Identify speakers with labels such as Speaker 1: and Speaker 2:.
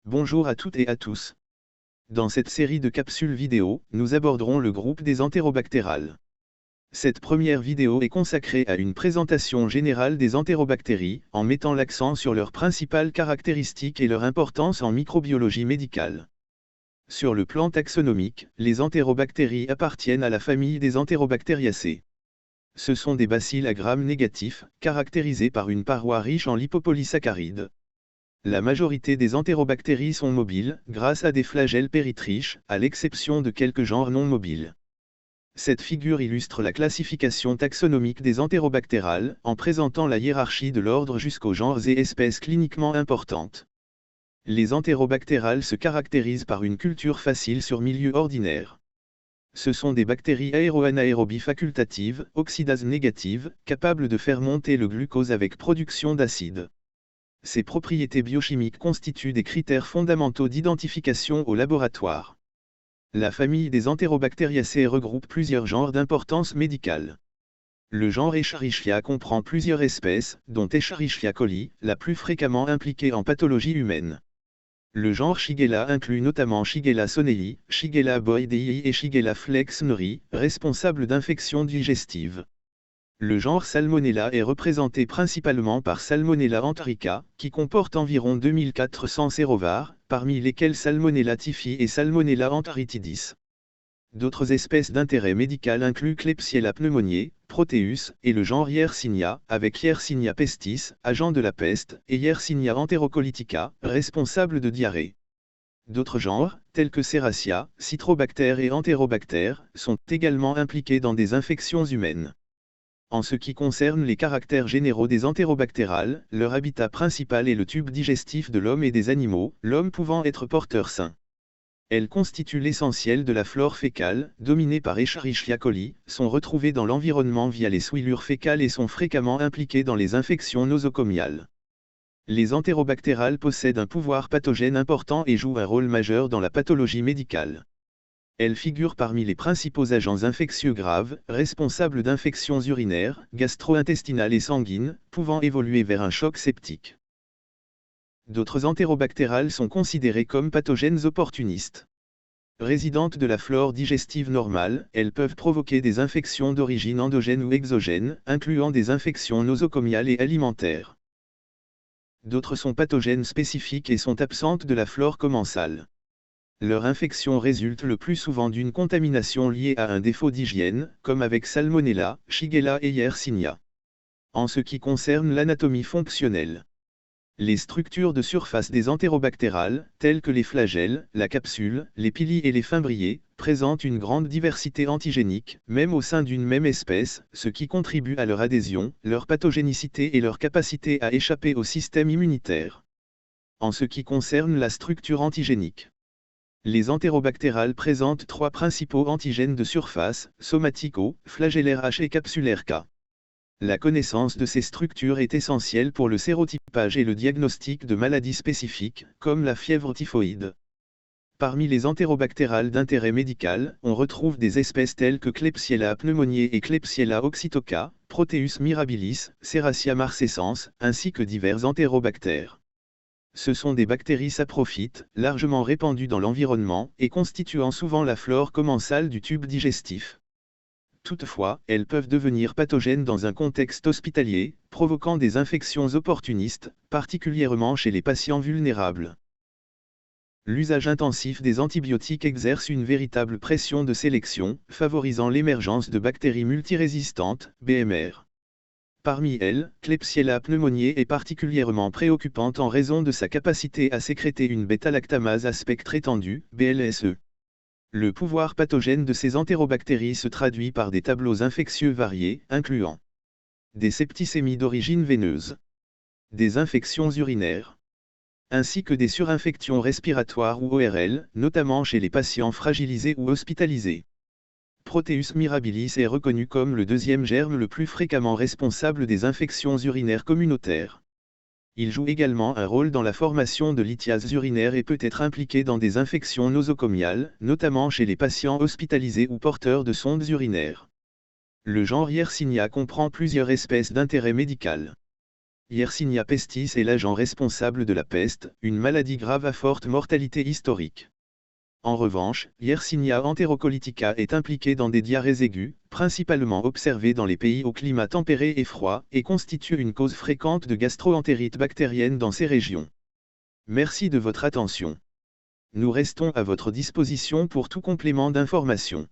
Speaker 1: Bonjour à toutes et à tous. Dans cette série de capsules vidéo, nous aborderons le groupe des entérobactérales. Cette première vidéo est consacrée à une présentation générale des entérobactéries, en mettant l'accent sur leurs principales caractéristiques et leur importance en microbiologie médicale. Sur le plan taxonomique, les entérobactéries appartiennent à la famille des Enterobacteriaceae. Ce sont des bacilles à Gram négatif, caractérisés par une paroi riche en lipopolysaccharides. La majorité des entérobactéries sont mobiles, grâce à des flagelles péritriches, à l'exception de quelques genres non mobiles. Cette figure illustre la classification taxonomique des entérobactérales, en présentant la hiérarchie de l'ordre jusqu'aux genres et espèces cliniquement importantes. Les entérobactérales se caractérisent par une culture facile sur milieu ordinaire. Ce sont des bactéries aéroanaérobies facultatives, oxydase négatives, capables de faire monter le glucose avec production d'acide. Ces propriétés biochimiques constituent des critères fondamentaux d'identification au laboratoire. La famille des Enterobacteriaceae regroupe plusieurs genres d'importance médicale. Le genre Escherichia comprend plusieurs espèces, dont Escherichia coli, la plus fréquemment impliquée en pathologie humaine. Le genre Shigella inclut notamment Shigella sonei, Shigella boydii et Shigella flexneri, responsables d'infections digestives. Le genre Salmonella est représenté principalement par Salmonella enterica, qui comporte environ 2400 sérovars, parmi lesquels Salmonella typhi et Salmonella enteritidis. D'autres espèces d'intérêt médical incluent Klebsiella pneumoniae, Proteus, et le genre Yersinia, avec Yersinia pestis, agent de la peste, et Yersinia enterocolitica, responsable de diarrhée. D'autres genres, tels que Serratia, Citrobacter et Enterobacter, sont également impliqués dans des infections humaines. En ce qui concerne les caractères généraux des entérobactérales, leur habitat principal est le tube digestif de l'homme et des animaux, l'homme pouvant être porteur sain. Elles constituent l'essentiel de la flore fécale, dominée par Escherichia coli, sont retrouvées dans l'environnement via les souillures fécales et sont fréquemment impliquées dans les infections nosocomiales. Les entérobactérales possèdent un pouvoir pathogène important et jouent un rôle majeur dans la pathologie médicale. Elles figurent parmi les principaux agents infectieux graves, responsables d'infections urinaires, gastro-intestinales et sanguines, pouvant évoluer vers un choc septique. D'autres entérobactérales sont considérées comme pathogènes opportunistes. Résidentes de la flore digestive normale, elles peuvent provoquer des infections d'origine endogène ou exogène, incluant des infections nosocomiales et alimentaires. D'autres sont pathogènes spécifiques et sont absentes de la flore commensale. Leur infection résulte le plus souvent d'une contamination liée à un défaut d'hygiène, comme avec Salmonella, Shigella et Yersinia. En ce qui concerne l'anatomie fonctionnelle, les structures de surface des entérobactérales, telles que les flagelles, la capsule, les pili et les fimbriers, présentent une grande diversité antigénique, même au sein d'une même espèce, ce qui contribue à leur adhésion, leur pathogénicité et leur capacité à échapper au système immunitaire. En ce qui concerne la structure antigénique, les entérobactérales présentent trois principaux antigènes de surface, somatique O, flagellaire H et capsulaire K. La connaissance de ces structures est essentielle pour le sérotypage et le diagnostic de maladies spécifiques, comme la fièvre typhoïde. Parmi les entérobactérales d'intérêt médical, on retrouve des espèces telles que Klebsiella pneumoniae et Klebsiella oxytoca, Proteus mirabilis, Serratia marcescens, ainsi que divers entérobactères. Ce sont des bactéries saprophytes, largement répandues dans l'environnement, et constituant souvent la flore commensale du tube digestif. Toutefois, elles peuvent devenir pathogènes dans un contexte hospitalier, provoquant des infections opportunistes, particulièrement chez les patients vulnérables. L'usage intensif des antibiotiques exerce une véritable pression de sélection, favorisant l'émergence de bactéries multirésistantes, BMR. Parmi elles, Klebsiella pneumoniae est particulièrement préoccupante en raison de sa capacité à sécréter une bêta-lactamase à spectre étendu, BLSE. Le pouvoir pathogène de ces entérobactéries se traduit par des tableaux infectieux variés, incluant des septicémies d'origine veineuse, des infections urinaires, ainsi que des surinfections respiratoires ou ORL, notamment chez les patients fragilisés ou hospitalisés. Proteus mirabilis est reconnu comme le deuxième germe le plus fréquemment responsable des infections urinaires communautaires. Il joue également un rôle dans la formation de lithiases urinaires et peut être impliqué dans des infections nosocomiales, notamment chez les patients hospitalisés ou porteurs de sondes urinaires. Le genre Yersinia comprend plusieurs espèces d'intérêt médical. Yersinia pestis est l'agent responsable de la peste, une maladie grave à forte mortalité historique. En revanche, Yersinia enterocolytica est impliquée dans des diarrhées aiguës, principalement observées dans les pays au climat tempéré et froid, et constitue une cause fréquente de gastro-entérite bactérienne dans ces régions. Merci de votre attention. Nous restons à votre disposition pour tout complément d'information.